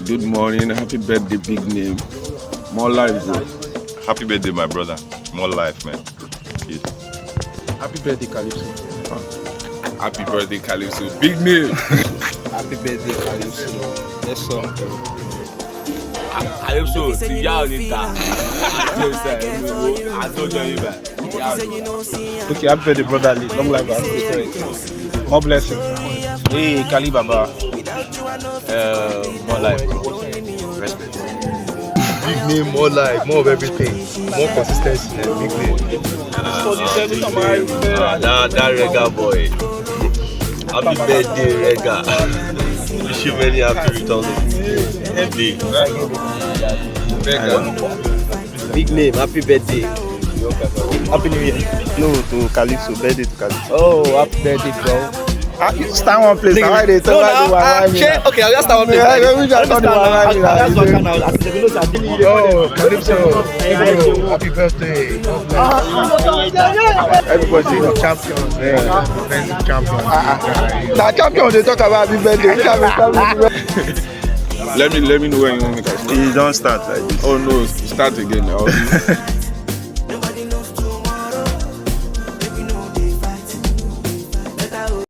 Good morning. Happy birthday, big name. More life, bro. Happy birthday, my brother. More life, man. Peace. Happy birthday, Calypso. Happy birthday, Calypso. Big name. Happy birthday, Calypso. Yes, sir. Calypso, ti yá ò ní ta. Okay, happy birthday, brotherly. Long life and prosperity. More blessings. Hey, Kali Baba. More life. Respect. Big name, more life, more of everything. More consistency, big name. That Rega boy. Happy birthday, Rega. Wish you many happy returns of the day. Rega. Big name, happy birthday. Happy New Year. No, to Calypso. Birthday to Calypso. Oh, happy birthday, bro. You stand one place. Why they tell Okay, I'll just start one place. Oh, Calypso. Happy birthday. Everybody, the champions. Defensive champions. Now, champions, they talk about happy birthday. Let me know when you want to make a start. You don't start like this. Oh no, start again now.